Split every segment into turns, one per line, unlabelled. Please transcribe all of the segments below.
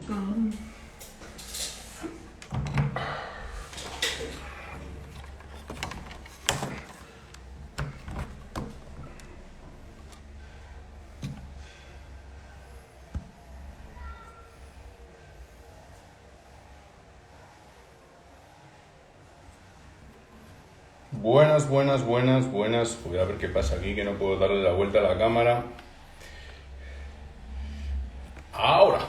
Buenas. Voy a ver qué pasa aquí, que no puedo darle la vuelta a la cámara. Ahora.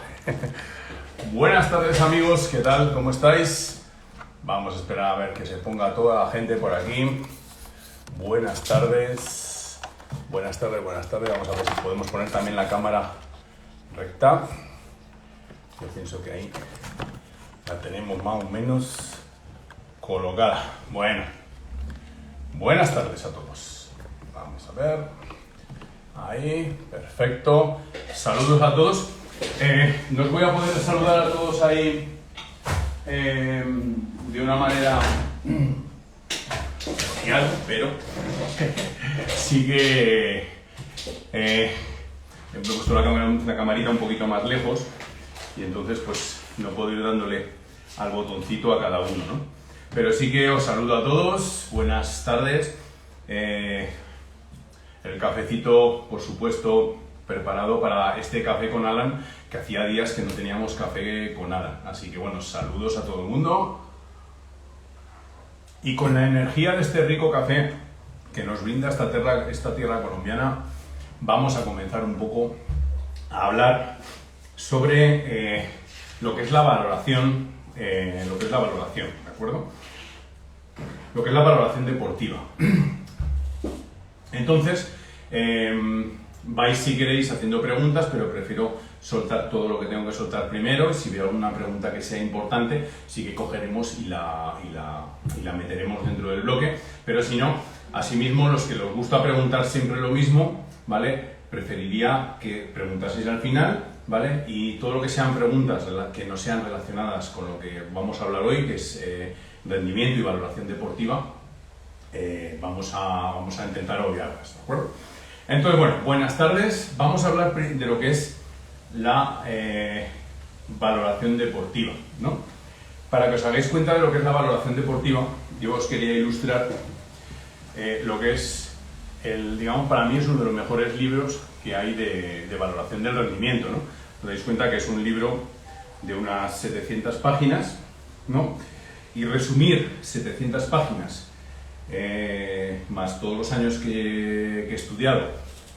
Buenas tardes, amigos, ¿qué tal? ¿Cómo estáis? Vamos a esperar a ver que se ponga toda la gente por aquí. Buenas tardes. Vamos a ver si podemos poner también la cámara recta. Yo pienso que ahí la tenemos más o menos colocada. Bueno. Buenas tardes a todos. Vamos a ver. Ahí, perfecto. Saludos a todos. No os voy a poder saludar a todos ahí de una manera genial, pero sí que he puesto la camarita un poquito más lejos y entonces pues no puedo ir dándole al botoncito a cada uno, ¿no? Pero sí que os saludo a todos, buenas tardes. El cafecito, por supuesto, preparado para este café con Alan, que hacía días que no teníamos café con Alan. Así que bueno, saludos a todo el mundo. Y con la energía de este rico café que nos brinda esta tierra colombiana, vamos a comenzar un poco a hablar sobre lo que es la valoración, ¿de acuerdo? Lo que es la valoración deportiva. Entonces, vais si queréis haciendo preguntas, pero prefiero soltar todo lo que tengo que soltar primero. Si veo alguna pregunta que sea importante, sí que cogeremos y la meteremos dentro del bloque. Pero si no, asimismo, los que les gusta preguntar siempre lo mismo, ¿vale? Preferiría que preguntaseis al final, ¿vale? Y todo lo que sean preguntas que no sean relacionadas con lo que vamos a hablar hoy, que es rendimiento y valoración deportiva, vamos a intentar obviarlas, ¿de acuerdo? Entonces, bueno, buenas tardes. Vamos a hablar de lo que es la valoración deportiva, ¿no? Para que os hagáis cuenta de lo que es la valoración deportiva, yo os quería ilustrar lo que es para mí es uno de los mejores libros que hay de valoración del rendimiento, ¿no? Os dais cuenta que es un libro de unas 700 páginas, ¿no? Y resumir 700 páginas más todos los años que he estudiado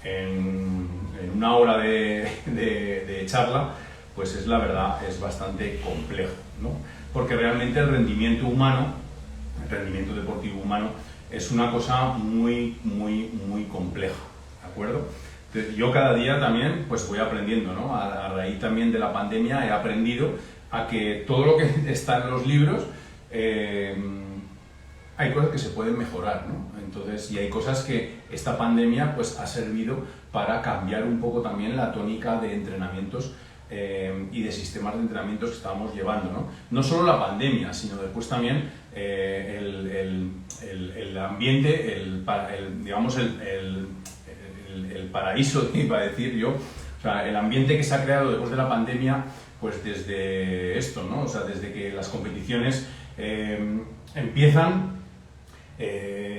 en una hora de charla, pues es la verdad, es bastante complejo, ¿no? Porque realmente el rendimiento deportivo humano, es una cosa muy compleja, ¿de acuerdo? Entonces, yo cada día también pues voy aprendiendo, ¿no? A raíz también de la pandemia he aprendido a que todo lo que está en los libros, hay cosas que se pueden mejorar, ¿no? Entonces, y hay cosas que esta pandemia pues ha servido para cambiar un poco también la tónica de entrenamientos y de sistemas de entrenamientos que estábamos llevando, ¿no? No solo la pandemia, sino después también el ambiente, el paraíso, iba a decir yo, o sea, el ambiente que se ha creado después de la pandemia, pues desde esto, ¿no? O sea, desde que las competiciones empiezan,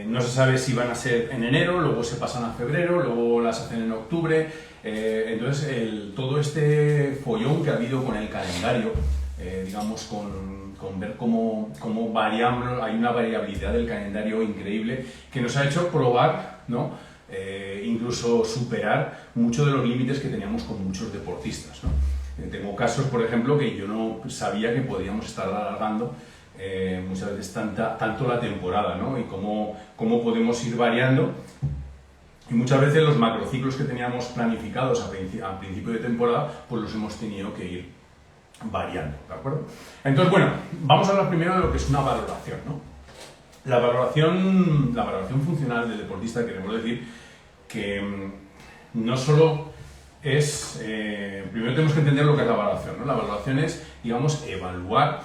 no se sabe si van a ser en enero, luego se pasan a febrero, luego las hacen en octubre, entonces todo este follón que ha habido con el calendario, digamos con ver cómo variamos, hay una variabilidad del calendario increíble que nos ha hecho probar, ¿no? Incluso superar muchos de los límites que teníamos con muchos deportistas, ¿no? Tengo casos, por ejemplo, que yo no sabía que podíamos estar alargando muchas veces tanto la temporada, ¿no? Y cómo podemos ir variando. Y muchas veces los macrociclos que teníamos planificados a principio de temporada, pues los hemos tenido que ir variando, ¿de acuerdo? Entonces, bueno, vamos a hablar primero de lo que es una valoración, ¿no? La valoración funcional del deportista, queremos decir que no solo es... primero tenemos que entender lo que es la valoración, ¿no? La valoración es, digamos, evaluar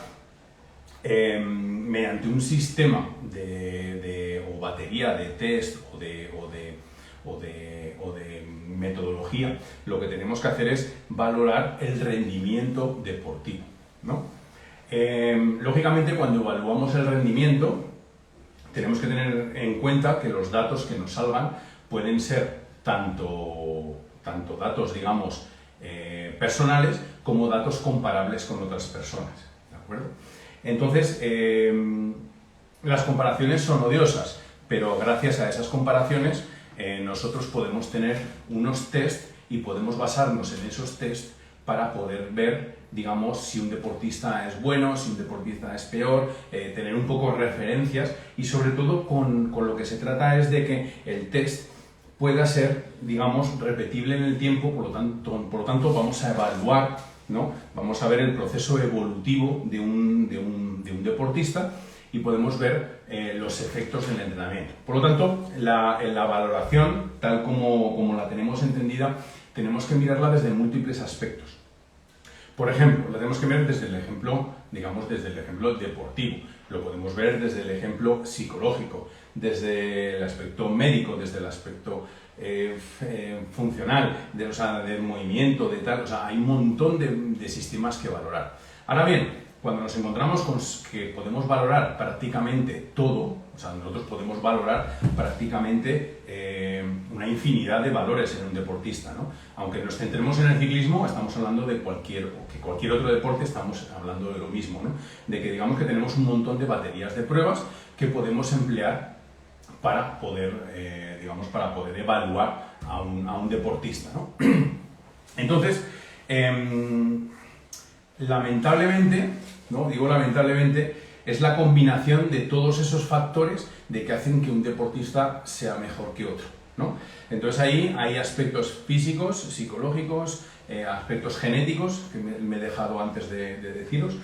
mediante un sistema o batería de test o de metodología, lo que tenemos que hacer es valorar el rendimiento deportivo, ¿no? Lógicamente, cuando evaluamos el rendimiento, tenemos que tener en cuenta que los datos que nos salgan pueden ser tanto datos, digamos, personales como datos comparables con otras personas, ¿de acuerdo? Entonces, las comparaciones son odiosas, pero gracias a esas comparaciones nosotros podemos tener unos test y podemos basarnos en esos test para poder ver, digamos, si un deportista es bueno, si un deportista es peor, tener un poco referencias y sobre todo con lo que se trata es de que el test pueda ser, digamos, repetible en el tiempo, por lo tanto vamos a evaluar, ¿no? Vamos a ver el proceso evolutivo de un deportista y podemos ver los efectos del entrenamiento. Por lo tanto, la valoración, tal como la tenemos entendida, tenemos que mirarla desde múltiples aspectos. Por ejemplo, la tenemos que ver desde el ejemplo, digamos, desde el ejemplo deportivo, lo podemos ver desde el ejemplo psicológico, desde el aspecto médico, desde el aspecto funcional, del movimiento, de tal, hay un montón de sistemas que valorar. Ahora bien, cuando nos encontramos con que podemos valorar prácticamente todo, nosotros podemos valorar prácticamente una infinidad de valores en un deportista, ¿no? Aunque nos centremos en el ciclismo, estamos hablando de cualquier otro deporte, estamos hablando de lo mismo, ¿no? De que digamos que tenemos un montón de baterías de pruebas que podemos emplear para poder, para poder evaluar a un deportista, ¿no? Entonces, lamentablemente, ¿no? Digo lamentablemente, es la combinación de todos esos factores de que hacen que un deportista sea mejor que otro, ¿no? Entonces ahí hay aspectos físicos, psicológicos, aspectos genéticos, que me he dejado antes de deciros,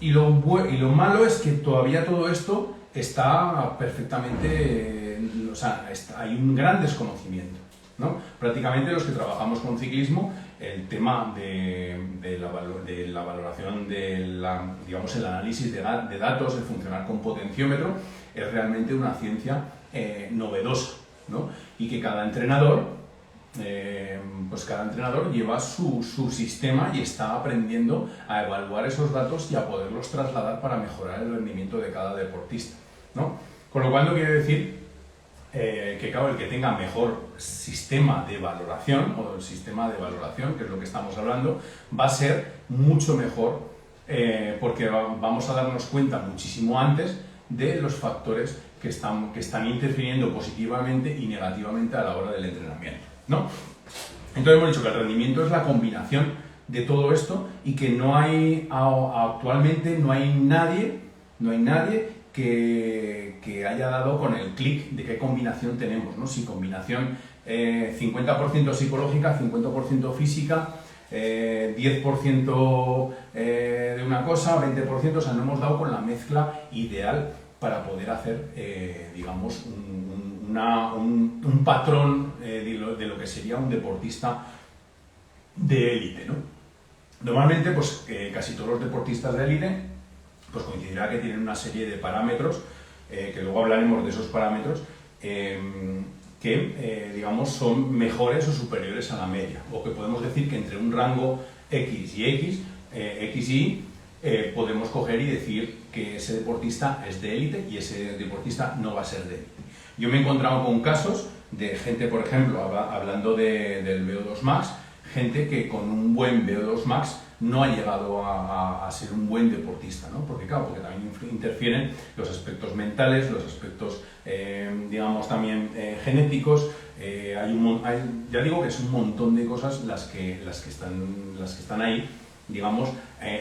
y lo malo es que todavía todo esto está perfectamente, hay un gran desconocimiento, ¿no? Prácticamente los que trabajamos con ciclismo, el tema de la valoración, digamos, el análisis de datos, el funcionar con potenciómetro, es realmente una ciencia novedosa, ¿no? Y que cada entrenador lleva su sistema y está aprendiendo a evaluar esos datos y a poderlos trasladar para mejorar el rendimiento de cada deportista, ¿no? Con lo cual no quiere decir que, claro, el que tenga mejor sistema de valoración, o el sistema de valoración, que es lo que estamos hablando, va a ser mucho mejor porque vamos a darnos cuenta muchísimo antes de los factores que están interfiriendo positivamente y negativamente a la hora del entrenamiento, ¿no? Entonces hemos dicho que el rendimiento es la combinación de todo esto y que actualmente no hay nadie que haya dado con el clic de qué combinación tenemos, ¿no? Si combinación 50% psicológica, 50% física, 10% de una cosa, 20%, no hemos dado con la mezcla ideal para poder hacer, digamos, un patrón de lo que sería un deportista de élite, ¿no? Normalmente, pues casi todos los deportistas de élite, pues coincidirá que tienen una serie de parámetros, que luego hablaremos de esos parámetros, que, digamos, son mejores o superiores a la media, o que podemos decir que entre un rango X y X, X y Y, podemos coger y decir que ese deportista es de élite y ese deportista no va a ser de élite. Yo me he encontrado con casos de gente, por ejemplo, hablando del VO2 max, gente que con un buen VO2 max no ha llegado a ser un buen deportista, ¿no? Porque también interfieren los aspectos mentales, los aspectos, digamos, también genéticos. Ya digo que es un montón de cosas las que están ahí, digamos,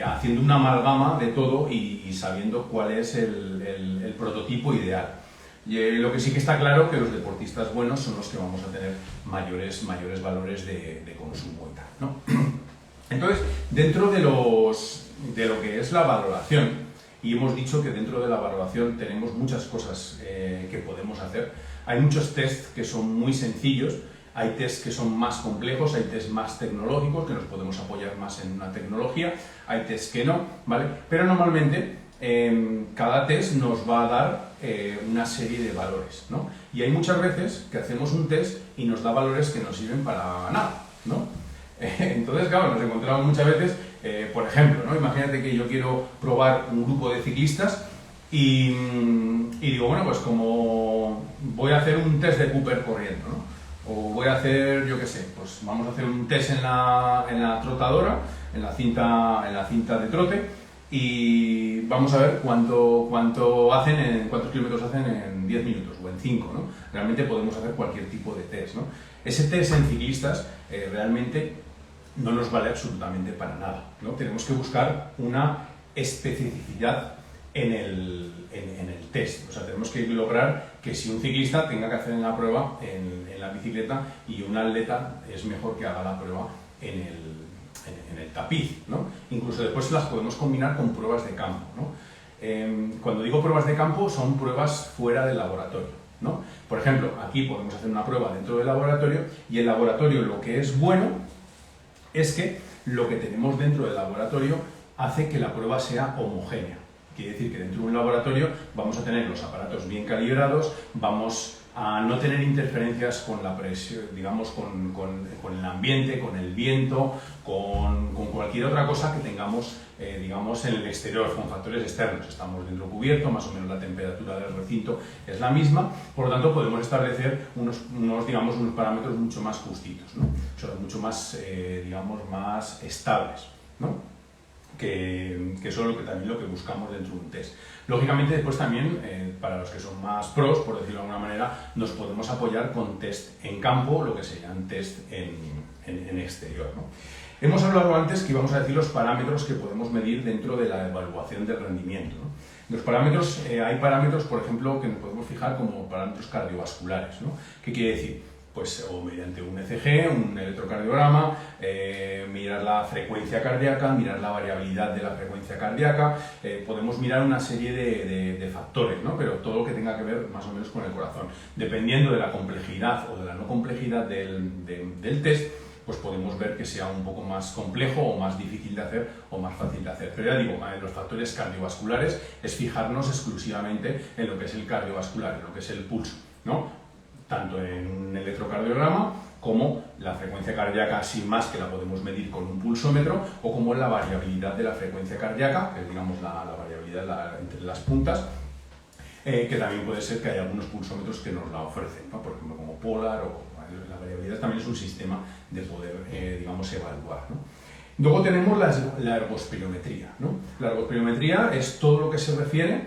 haciendo una amalgama de todo y sabiendo cuál es el prototipo ideal. Lo que sí que está claro que los deportistas buenos son los que vamos a tener mayores valores de consumo y tal, ¿no? Entonces, dentro de lo que es la valoración, y hemos dicho que dentro de la valoración tenemos muchas cosas que podemos hacer, hay muchos tests que son muy sencillos, hay tests que son más complejos, hay tests más tecnológicos, que nos podemos apoyar más en una tecnología, hay tests que no, ¿vale? Pero normalmente cada test nos va a dar una serie de valores, ¿no? Y hay muchas veces que hacemos un test y nos da valores que no sirven para nada, ¿no? Entonces, claro, nos encontramos muchas veces, por ejemplo, ¿no? Imagínate que yo quiero probar un grupo de ciclistas y digo, bueno, pues como voy a hacer un test de Cooper corriendo, ¿no? O voy a hacer, yo qué sé, pues vamos a hacer un test en la trotadora, en la cinta de trote, y vamos a ver cuántos kilómetros hacen en 10 minutos o en 5, ¿no? Realmente podemos hacer cualquier tipo de test, ¿no? Ese test en ciclistas realmente no nos vale absolutamente para nada, ¿no? Tenemos que buscar una especificidad en el test. O sea, tenemos que lograr que si un ciclista tenga que hacer la prueba en la bicicleta y un atleta es mejor que haga la prueba en el tapiz, ¿no? Incluso después las podemos combinar con pruebas de campo, ¿no? Cuando digo pruebas de campo son pruebas fuera del laboratorio, ¿no? Por ejemplo, aquí podemos hacer una prueba dentro del laboratorio y el laboratorio lo que es bueno es que lo que tenemos dentro del laboratorio hace que la prueba sea homogénea. Quiere decir que dentro de un laboratorio vamos a tener los aparatos bien calibrados, vamos a no tener interferencias con la presión, digamos, con el ambiente, con el viento, con cualquier otra cosa que tengamos, digamos, en el exterior, con factores externos. Estamos dentro cubierto, más o menos la temperatura del recinto es la misma, por lo tanto podemos establecer unos parámetros mucho más justitos, ¿no? O sea, mucho más, digamos, más estables, ¿no? Que eso es también lo que buscamos dentro de un test. Lógicamente después también, para los que son más pros, por decirlo de alguna manera, nos podemos apoyar con test en campo, lo que serían test en exterior, ¿no? Hemos hablado antes que íbamos a decir los parámetros que podemos medir dentro de la evaluación del rendimiento, ¿no? Los parámetros, hay parámetros, por ejemplo, que nos podemos fijar como parámetros cardiovasculares, ¿no? ¿Qué quiere decir? Pues o mediante un ECG, un electrocardiograma, mirar la frecuencia cardíaca, mirar la variabilidad de la frecuencia cardíaca, podemos mirar una serie de factores, ¿no? Pero todo lo que tenga que ver más o menos con el corazón. Dependiendo de la complejidad o de la no complejidad del test, pues podemos ver que sea un poco más complejo o más difícil de hacer o más fácil de hacer. Pero ya digo, los factores cardiovasculares es fijarnos exclusivamente en lo que es el cardiovascular, en lo que es el pulso, ¿no? Tanto en un electrocardiograma como la frecuencia cardíaca sin más, que la podemos medir con un pulsómetro, o como la variabilidad de la frecuencia cardíaca, que es, digamos, la variabilidad entre las puntas, que también puede ser que haya algunos pulsómetros que nos la ofrecen, ¿no? Por ejemplo, como Polar, o la variabilidad también es un sistema de poder, digamos, evaluar, ¿no? Luego tenemos la ergospirometría, ¿no? La ergospirometría es todo lo que se refiere,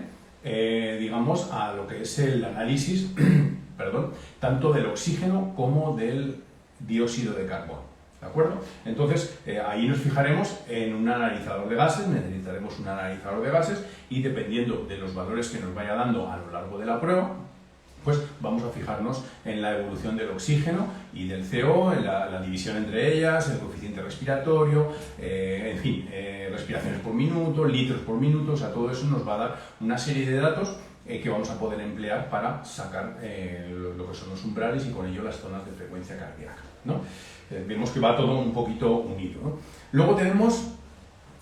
digamos, a lo que es el análisis tanto del oxígeno como del dióxido de carbono, ¿de acuerdo? Entonces, ahí nos fijaremos en un analizador de gases, necesitaremos un analizador de gases y dependiendo de los valores que nos vaya dando a lo largo de la prueba, pues vamos a fijarnos en la evolución del oxígeno y del CO, en la división entre ellas, el coeficiente respiratorio, en fin, respiraciones por minuto, litros por minuto, o sea, todo eso nos va a dar una serie de datos que vamos a poder emplear para sacar lo que son los umbrales y con ello las zonas de frecuencia cardíaca, ¿no? Vemos que va todo un poquito unido, ¿no? Luego tenemos,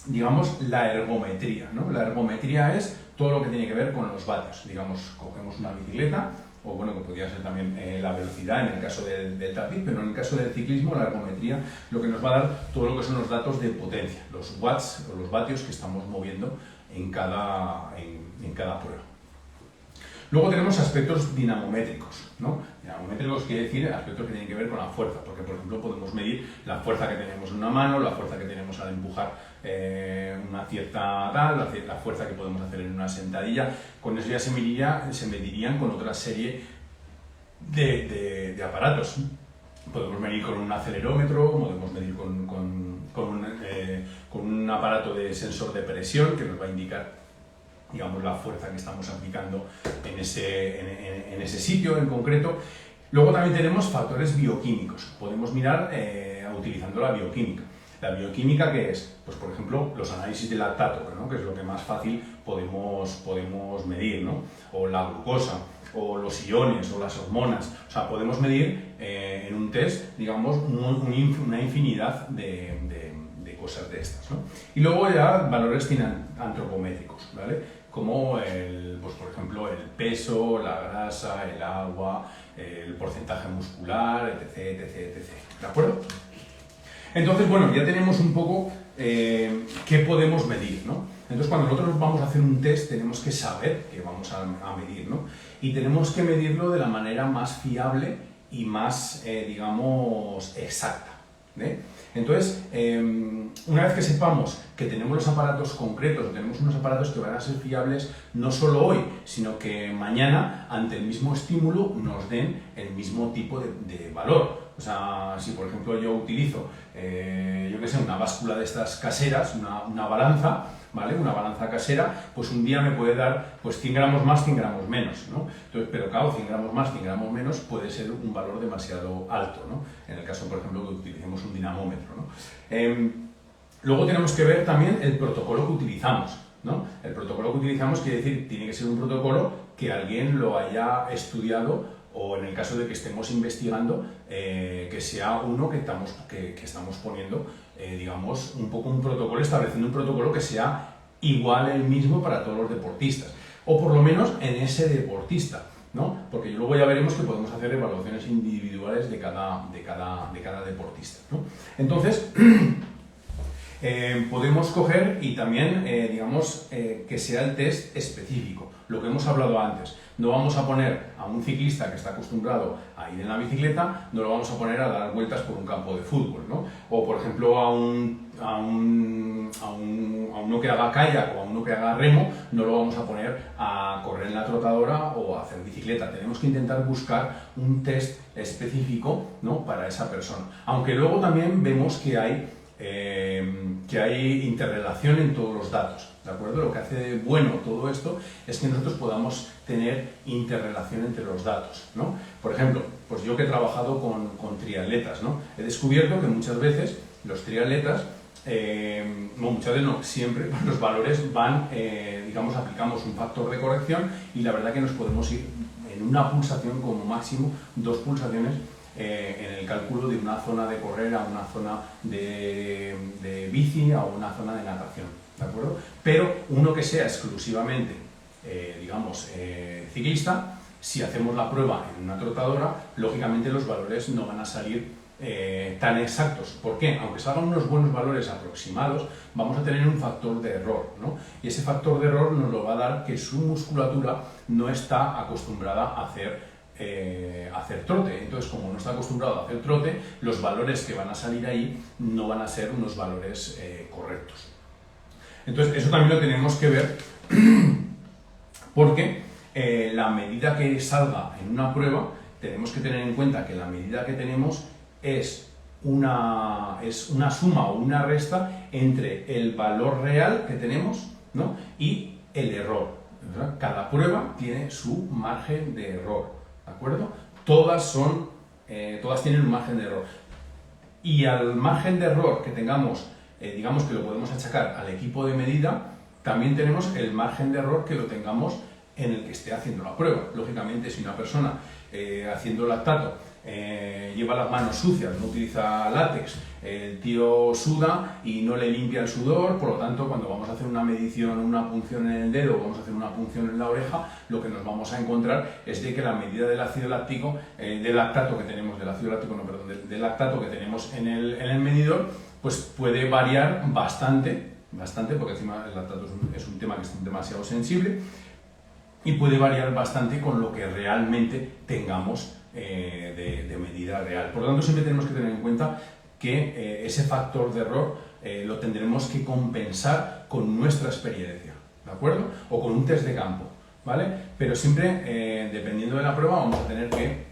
digamos, la ergometría, ¿no? La ergometría es todo lo que tiene que ver con los vatios. Digamos, cogemos una bicicleta, o bueno, que podría ser también la velocidad en el caso del tapiz, pero en el caso del ciclismo, la ergometría lo que nos va a dar todo lo que son los datos de potencia, los watts o los vatios que estamos moviendo en cada prueba. Luego tenemos aspectos dinamométricos, ¿no? Dinamométricos quiere decir aspectos que tienen que ver con la fuerza, porque por ejemplo podemos medir la fuerza que tenemos en una mano, la fuerza que tenemos al empujar una cierta tal, la fuerza que podemos hacer en una sentadilla. Con eso ya se medirían con otra serie de aparatos. Podemos medir con un acelerómetro, podemos medir con un aparato de sensor de presión que nos va a indicar, digamos, la fuerza que estamos aplicando en ese sitio en concreto. Luego también tenemos factores bioquímicos. Podemos mirar utilizando la bioquímica. ¿La bioquímica qué es? Pues por ejemplo los análisis de lactato, ¿no? Que es lo que más fácil podemos medir, ¿no? O la glucosa, o los iones, o las hormonas. O sea, podemos medir en un test, digamos, una infinidad de cosas de estas, ¿no? Y luego ya valores antropométricos, ¿vale? como pues por ejemplo el peso, la grasa, el agua, el porcentaje muscular, etc, etc, etc. ¿De acuerdo? Entonces, bueno, ya tenemos un poco qué podemos medir, ¿no? Entonces, cuando nosotros vamos a hacer un test, tenemos que saber qué vamos a medir, ¿no? Y tenemos que medirlo de la manera más fiable y más, digamos, exacta, ¿eh? Entonces, una vez que sepamos que tenemos los aparatos concretos, tenemos unos aparatos que van a ser fiables no solo hoy, sino que mañana, ante el mismo estímulo, nos den el mismo tipo de valor. O sea, si por ejemplo yo utilizo, yo qué sé, una báscula de estas caseras, una balanza, ¿vale? Una balanza casera, pues un día me puede dar pues 100 gramos más, 100 gramos menos, ¿no? Entonces, pero claro, 100 gramos más, 100 gramos menos puede ser un valor demasiado alto, ¿no? En el caso, por ejemplo, que utilicemos un dinamómetro, ¿no? Luego tenemos que ver también el protocolo que utilizamos, ¿no? El protocolo que utilizamos quiere decir, tiene que ser un protocolo que alguien lo haya estudiado, o en el caso de que estemos investigando, que sea uno que estamos poniendo, digamos, un poco un protocolo, estableciendo un protocolo que sea igual el mismo para todos los deportistas, o por lo menos en ese deportista, ¿no? Porque luego ya veremos que podemos hacer evaluaciones individuales de cada deportista, ¿no? Entonces, podemos coger y también, digamos, que sea el test específico, lo que hemos hablado antes. No vamos a poner a un ciclista que está acostumbrado a ir en la bicicleta, no lo vamos a poner a dar vueltas por un campo de fútbol, ¿no? O, por ejemplo, a uno que haga kayak o a uno que haga remo, no lo vamos a poner a correr en la trotadora o a hacer bicicleta. Tenemos que intentar buscar un test específico, ¿no? Para esa persona. Aunque luego también vemos que hay interrelación en todos los datos, ¿de acuerdo? Lo que hace bueno todo esto es que nosotros podamos tener interrelación entre los datos, ¿no? Por ejemplo, pues yo que he trabajado con triatletas, ¿no? He descubierto que muchas veces los triatletas, muchas veces no, siempre los valores van, digamos, aplicamos un factor de corrección y la verdad que nos podemos ir en una pulsación como máximo, 2 pulsaciones, en el cálculo de una zona de correr a una zona de bici a una zona de natación, ¿de acuerdo? Pero uno que sea exclusivamente, digamos, ciclista, si hacemos la prueba en una trotadora, lógicamente los valores no van a salir tan exactos. ¿Por qué? Aunque salgan unos buenos valores aproximados, vamos a tener un factor de error, ¿no? Y ese factor de error nos lo va a dar que su musculatura no está acostumbrada a hacer trote. Entonces, como no está acostumbrado a hacer trote, los valores que van a salir ahí no van a ser unos valores correctos. Entonces, eso también lo tenemos que ver porque la medida que salga en una prueba, tenemos que tener en cuenta que la medida que tenemos es una suma o una resta entre el valor real que tenemos, ¿no? Y el error, ¿verdad? Cada prueba tiene su margen de error, ¿de acuerdo? Todas tienen un margen de error. Y al margen de error que tengamos, digamos que lo podemos achacar al equipo de medida, también tenemos el margen de error que lo tengamos en el que esté haciendo la prueba. Lógicamente, si una persona haciendo lactato lleva las manos sucias, no utiliza látex, el tío suda y no le limpia el sudor, por lo tanto, cuando vamos a hacer una medición, una punción en el dedo o vamos a hacer una punción en la oreja, lo que nos vamos a encontrar es de que la medida del ácido láctico, del lactato que tenemos, del lactato que tenemos en el medidor, pues puede variar bastante, porque encima el lactato es un tema que es demasiado sensible y puede variar bastante con lo que realmente tengamos de medida real. Por lo tanto, siempre tenemos que tener en cuenta que ese factor de error lo tendremos que compensar con nuestra experiencia, ¿de acuerdo? O con un test de campo, ¿vale? Pero siempre, dependiendo de la prueba, vamos a tener que,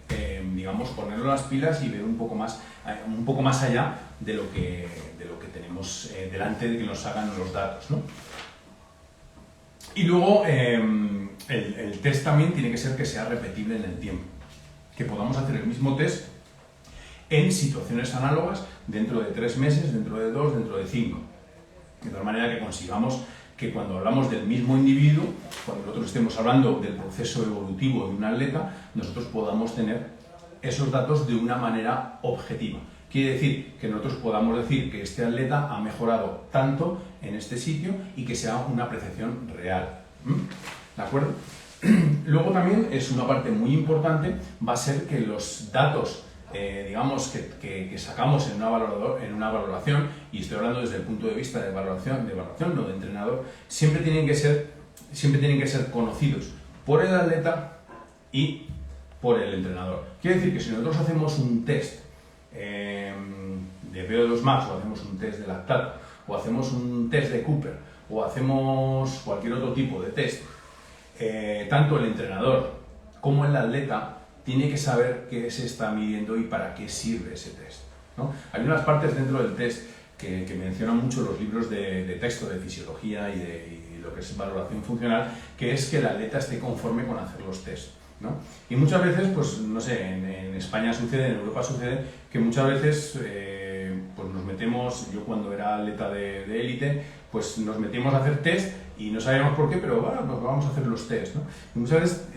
digamos, ponerlo las pilas y ver un poco más allá de lo que tenemos delante de que nos hagan los datos, ¿no? Y luego, el test también tiene que ser que sea repetible en el tiempo, que podamos hacer el mismo test en situaciones análogas dentro de 3 meses, dentro de 2, dentro de 5. De tal manera que consigamos que cuando hablamos del mismo individuo, cuando nosotros estemos hablando del proceso evolutivo de un atleta, nosotros podamos tener esos datos de una manera objetiva. Quiere decir que nosotros podamos decir que este atleta ha mejorado tanto en este sitio y que sea una apreciación real, ¿Mm? ¿De acuerdo? Luego también es una parte muy importante, va a ser que los datos digamos que sacamos en una valoración, y estoy hablando desde el punto de vista de evaluación, no de entrenador, siempre tienen que ser conocidos por el atleta y por el entrenador. Quiere decir que si nosotros hacemos un test de VO2 max, o hacemos un test de lactato, o hacemos un test de Cooper, o hacemos cualquier otro tipo de test, tanto el entrenador como el atleta tiene que saber qué se está midiendo y para qué sirve ese test, ¿no? Hay unas partes dentro del test que mencionan mucho los libros de texto de fisiología y lo que es valoración funcional, que es que el atleta esté conforme con hacer los test, ¿no? Y muchas veces, pues no sé, en España sucede, en Europa sucede, que muchas veces pues nos metemos, yo cuando era atleta de élite, pues nos metimos a hacer test y no sabíamos por qué, pero bueno, pues vamos a hacer los test, ¿no? Y muchas veces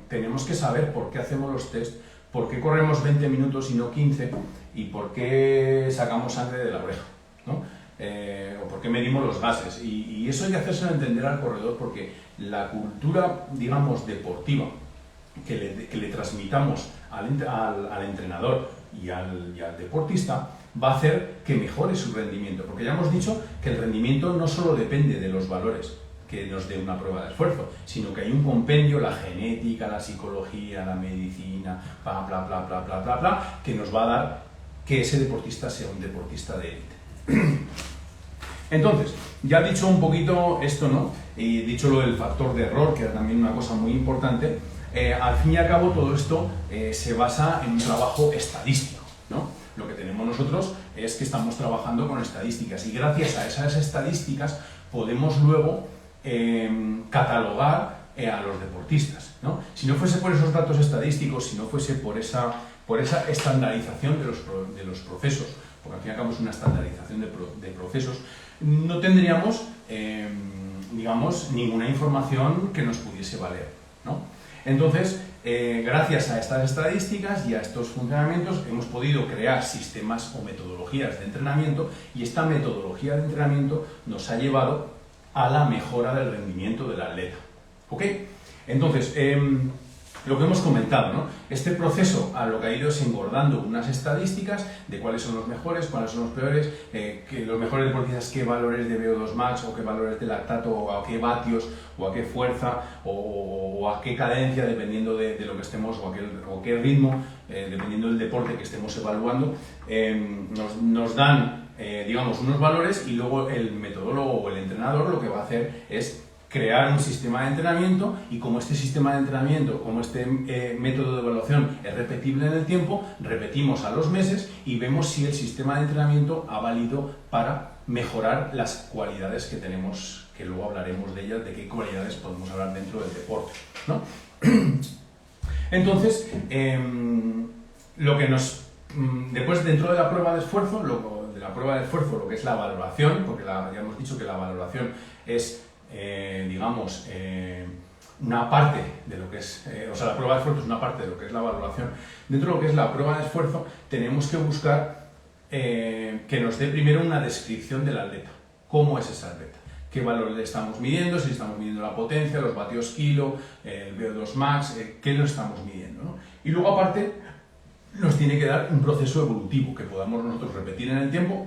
tenemos que saber por qué hacemos los test, por qué corremos 20 minutos y no 15, y por qué sacamos sangre de la oreja, ¿no? O por qué medimos los gases. Y eso hay que hacérselo entender al corredor, porque la cultura, digamos, deportiva que le transmitamos al entrenador y al deportista va a hacer que mejore su rendimiento, porque ya hemos dicho que el rendimiento no solo depende de los valores que nos dé una prueba de esfuerzo, sino que hay un compendio, la genética, la psicología, la medicina, bla, bla, bla, bla, bla, bla, bla, que nos va a dar que ese deportista sea un deportista de élite. Entonces, ya he dicho un poquito esto, ¿no? Y he dicho lo del factor de error, que era también una cosa muy importante. Al fin y al cabo, todo esto se basa en un trabajo estadístico, ¿no? Lo que tenemos nosotros es que estamos trabajando con estadísticas, y gracias a esas estadísticas podemos luego catalogar a los deportistas, ¿no? Si no fuese por esos datos estadísticos, si no fuese por esa estandarización de los procesos, porque al fin y al cabo es una estandarización de procesos, no tendríamos, digamos, ninguna información que nos pudiese valer, ¿no? Entonces, gracias a estas estadísticas y a estos funcionamientos hemos podido crear sistemas o metodologías de entrenamiento, y esta metodología de entrenamiento nos ha llevado a la mejora del rendimiento del atleta. ¿Ok? Entonces, lo que hemos comentado, ¿no? Este proceso a lo que ha ido es engordando unas estadísticas de cuáles son los mejores, cuáles son los peores, que los mejores deportistas, qué valores de VO2 max, o qué valores de lactato, o a qué vatios, o a qué fuerza, o a qué cadencia, dependiendo de lo que estemos, o qué ritmo, dependiendo del deporte que estemos evaluando, nos dan, digamos, unos valores, y luego el metodólogo o el entrenador lo que va a hacer es crear un sistema de entrenamiento, y como este sistema de entrenamiento, como este método de evaluación es repetible en el tiempo, repetimos a los meses y vemos si el sistema de entrenamiento ha valido para mejorar las cualidades que tenemos, que luego hablaremos de ellas, de qué cualidades podemos hablar dentro del deporte, ¿no? Entonces, lo que después, dentro de la prueba de esfuerzo, lo que es la valoración, porque ya hemos dicho que la valoración es digamos, una parte de lo que es, o sea, la prueba de esfuerzo es una parte de lo que es la valoración. Dentro de lo que es la prueba de esfuerzo, tenemos que buscar que nos dé primero una descripción del atleta. ¿Cómo es ese atleta? ¿Qué valor le estamos midiendo? Si estamos midiendo la potencia, los vatios kilo, el VO2 max, ¿qué lo estamos midiendo, ¿no? Y luego, aparte, nos tiene que dar un proceso evolutivo que podamos nosotros repetir en el tiempo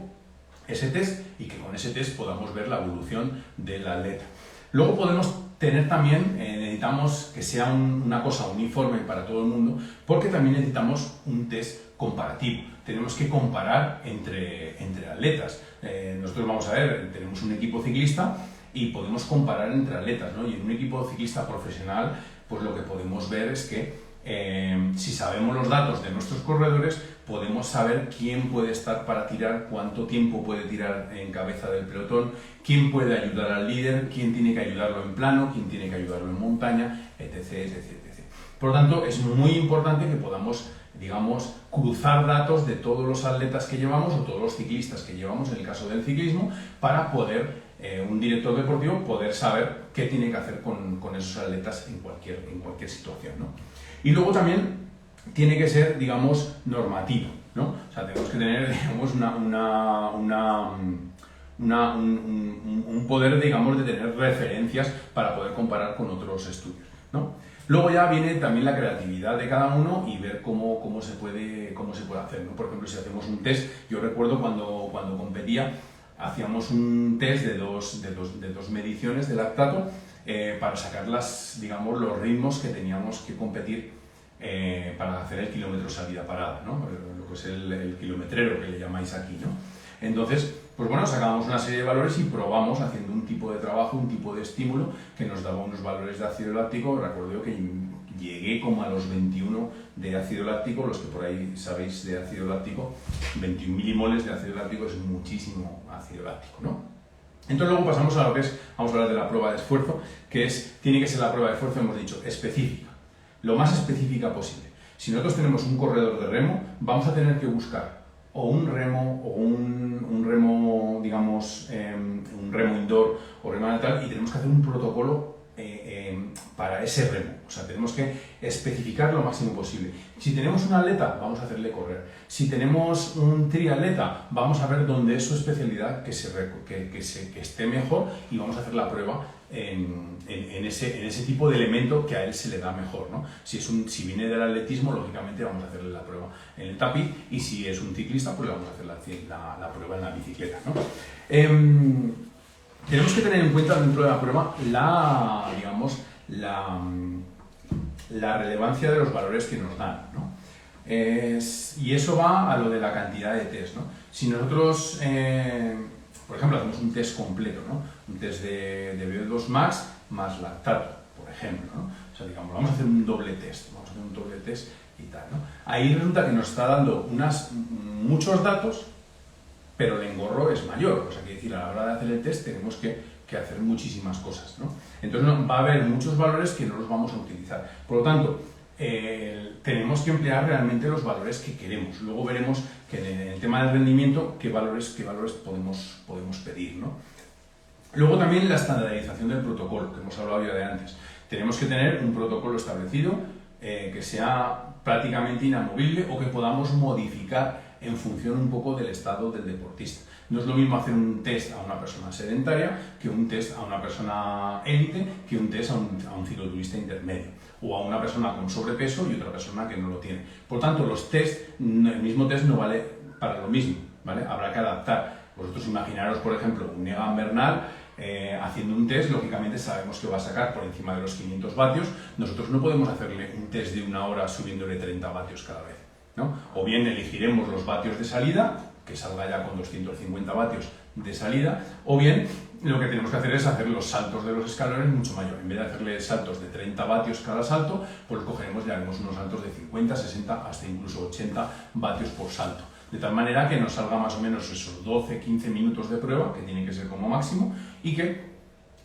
ese test, y que con ese test podamos ver la evolución del atleta. Luego podemos tener también, necesitamos que sea una cosa uniforme para todo el mundo, porque también necesitamos un test comparativo. Tenemos que comparar entre atletas. Nosotros, vamos a ver, tenemos un equipo ciclista y podemos comparar entre atletas, ¿no? Y en un equipo ciclista profesional, pues lo que podemos ver es que si sabemos los datos de nuestros corredores, podemos saber quién puede estar para tirar, cuánto tiempo puede tirar en cabeza del pelotón, quién puede ayudar al líder, quién tiene que ayudarlo en plano, quién tiene que ayudarlo en montaña, etc, etc, etc. Por lo tanto, es muy importante que podamos, digamos, cruzar datos de todos los atletas que llevamos, o todos los ciclistas que llevamos, en el caso del ciclismo, para poder, un director deportivo, poder saber qué tiene que hacer con esos atletas en cualquier situación, ¿no? Y luego también tiene que ser, digamos, normativo, ¿no? O sea, tenemos que tener, digamos, un poder, digamos, de tener referencias para poder comparar con otros estudios, ¿no? Luego ya viene también la creatividad de cada uno y ver cómo se puede hacer, ¿no? Por ejemplo, si hacemos un test, yo recuerdo cuando competía, hacíamos un test de dos mediciones de lactato para sacar digamos, los ritmos que teníamos que competir para hacer el kilómetro salida parada, ¿no? Lo que es el kilometrero que le llamáis aquí, ¿no? Entonces, pues bueno, sacábamos una serie de valores y probamos haciendo un tipo de trabajo, un tipo de estímulo que nos daba unos valores de ácido láctico. Recuerdo yo que llegué como a los 21 de ácido láctico, los que por ahí sabéis de ácido láctico, 21 milimoles de ácido láctico es muchísimo ácido láctico, ¿no? Entonces luego pasamos a lo que es, vamos a hablar de la prueba de esfuerzo, que tiene que ser la prueba de esfuerzo, hemos dicho, específica, lo más específica posible. Si nosotros tenemos un corredor de remo, vamos a tener que buscar o un remo, o un remo, digamos, un remo indoor o remo tal, y tenemos que hacer un protocolo para ese remo. O sea, tenemos que especificar lo máximo posible. Si tenemos un atleta, vamos a hacerle correr. Si tenemos un triatleta, vamos a ver dónde es su especialidad, que esté mejor, y vamos a hacer la prueba en ese tipo de elemento que a él se le da mejor, ¿no? Si viene del atletismo, lógicamente vamos a hacerle la prueba en el tapiz, y si es un ciclista, pues le vamos a hacer la prueba en la bicicleta, ¿no? Tenemos que tener en cuenta dentro de la prueba digamos, la relevancia de los valores que nos dan, ¿no? Y eso va a lo de la cantidad de test, ¿no? Si nosotros, por ejemplo, hacemos un test completo, ¿no? Un test de VO2 max más lactato, por ejemplo, ¿no? O sea, digamos, vamos a hacer un doble test, y tal, ¿no? Ahí resulta que nos está dando muchos datos, pero el engorro es mayor. O sea, que decir, a la hora de hacer el test tenemos que hacer muchísimas cosas, ¿no? Entonces va a haber muchos valores que no los vamos a utilizar. Por lo tanto, tenemos que emplear realmente los valores que queremos. Luego veremos que en el tema del rendimiento qué valores podemos pedir, ¿no? Luego también la estandarización del protocolo, que hemos hablado ya de antes. Tenemos que tener un protocolo establecido que sea prácticamente inamovible o que podamos modificar en función un poco del estado del deportista. No es lo mismo hacer un test a una persona sedentaria que un test a una persona élite, que un test a un cicloturista intermedio, o a una persona con sobrepeso y otra persona que no lo tiene. Por tanto, los test, el mismo test no vale para lo mismo, ¿vale? Habrá que adaptar. Vosotros imaginaros, por ejemplo, un Egan Bernal haciendo un test, lógicamente sabemos que va a sacar por encima de los 500 vatios. Nosotros no podemos hacerle un test de 1 hora subiéndole 30 vatios cada vez, ¿no? O bien elegiremos los vatios de salida, que salga ya con 250 vatios de salida, o bien lo que tenemos que hacer es hacer los saltos de los escalones mucho mayor. En vez de hacerle saltos de 30 vatios cada salto, pues cogeremos y haremos unos saltos de 50, 60, hasta incluso 80 vatios por salto. De tal manera que nos salga más o menos esos 12-15 minutos de prueba, que tienen que ser como máximo, y que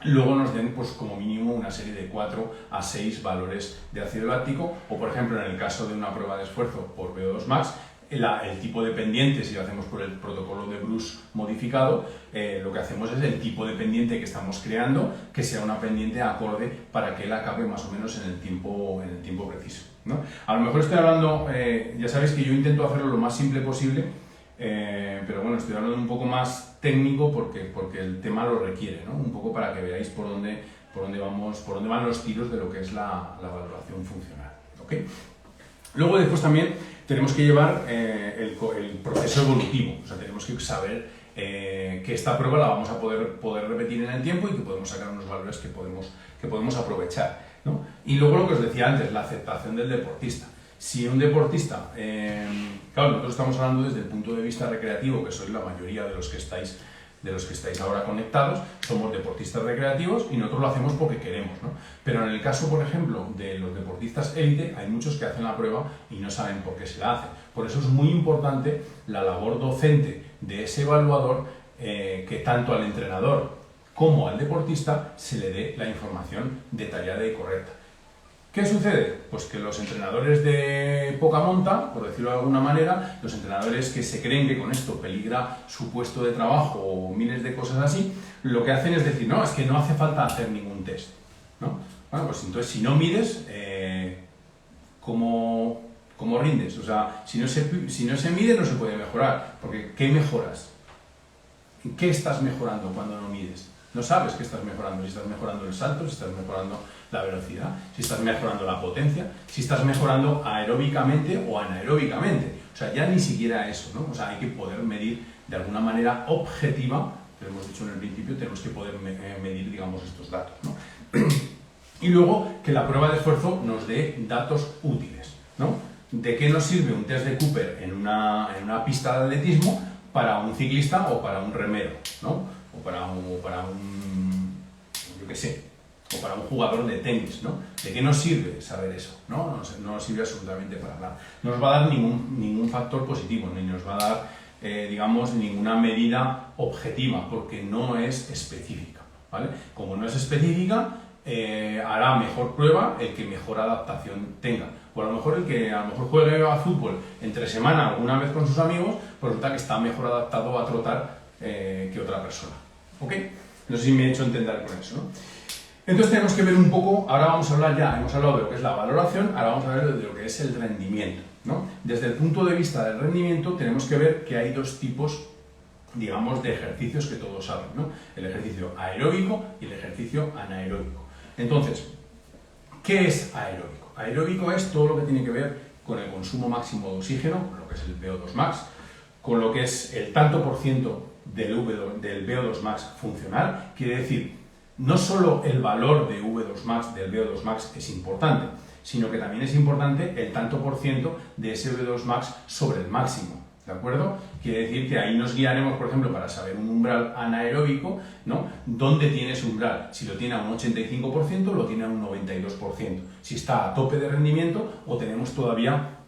luego nos den, pues, como mínimo una serie de 4 a 6 valores de ácido láctico, o por ejemplo en el caso de una prueba de esfuerzo por VO2 max, el tipo de pendiente, si lo hacemos por el protocolo de Bruce modificado, lo que hacemos es el tipo de pendiente que estamos creando, que sea una pendiente acorde para que él acabe más o menos en el tiempo preciso, ¿no? A lo mejor estoy hablando, ya sabéis que yo intento hacerlo lo más simple posible, pero bueno, estoy hablando un poco más técnico porque el tema lo requiere, ¿no? Un poco para que veáis por dónde van los tiros de lo que es la valoración funcional, ¿ok? Luego después también tenemos que llevar el proceso evolutivo, o sea, tenemos que saber que esta prueba la vamos a poder repetir en el tiempo y que podemos sacar unos valores que podemos aprovechar, ¿no? Y luego lo que os decía antes, la aceptación del deportista. Si un deportista, claro, nosotros estamos hablando desde el punto de vista recreativo, que sois la mayoría de los que estáis ahora conectados, somos deportistas recreativos y nosotros lo hacemos porque queremos, ¿no? Pero en el caso, por ejemplo, de los deportistas élite, hay muchos que hacen la prueba y no saben por qué se la hacen. Por eso es muy importante la labor docente de ese evaluador, que tanto al entrenador como al deportista se le dé la información detallada y correcta. ¿Qué sucede? Pues que los entrenadores de poca monta, por decirlo de alguna manera, los entrenadores que se creen que con esto peligra su puesto de trabajo o miles de cosas así, lo que hacen es decir, no, es que no hace falta hacer ningún test, ¿no? Bueno, pues entonces si no mides, ¿cómo rindes? O sea, si no se mide no se puede mejorar, porque ¿qué mejoras? ¿qué estás mejorando cuando no mides? No sabes qué estás mejorando, si estás mejorando el salto, si estás mejorando la velocidad, si estás mejorando la potencia, si estás mejorando aeróbicamente o anaeróbicamente. O sea, ya ni siquiera eso, ¿no? O sea, hay que poder medir de alguna manera objetiva, que lo hemos dicho en el principio, tenemos que poder medir, digamos, estos datos, ¿no? Y luego que la prueba de esfuerzo nos dé datos útiles, ¿no? ¿De qué nos sirve un test de Cooper en una pista de atletismo para un ciclista o para un remero, ¿no? O para un yo qué sé, o para un jugador de tenis, ¿no? ¿De qué nos sirve saber eso? No nos sirve absolutamente para nada. No nos va a dar ningún factor positivo, ni nos va a dar, digamos, ninguna medida objetiva, porque no es específica, ¿vale? Como no es específica, hará mejor prueba el que mejor adaptación tenga. O a lo mejor el que a lo mejor juegue a fútbol entre semana alguna vez con sus amigos, pues resulta que está mejor adaptado a trotar que otra persona. ¿Ok? No sé si me he hecho entender con eso, ¿no? Entonces tenemos que ver un poco, ahora vamos a hablar ya, hemos hablado de lo que es la valoración, ahora vamos a ver de lo que es el rendimiento, ¿no? Desde el punto de vista del rendimiento tenemos que ver que hay dos tipos, digamos, de ejercicios que todos saben, ¿no? El ejercicio aeróbico y el ejercicio anaeróbico. Entonces, ¿qué es aeróbico? Aeróbico es todo lo que tiene que ver con el consumo máximo de oxígeno, con lo que es el VO2 max, con lo que es el tanto por ciento del VO2 max funcional, quiere decir, no solo el valor de V2 max, del VO2 max es importante, sino que también es importante el tanto por ciento de ese VO2 max sobre el máximo, ¿de acuerdo? Quiere decir que ahí nos guiaremos, por ejemplo, para saber un umbral anaeróbico, ¿no? ¿Dónde tiene ese umbral? Si lo tiene a un 85%, lo tiene a un 92%. Si está a tope de rendimiento o tenemos todavía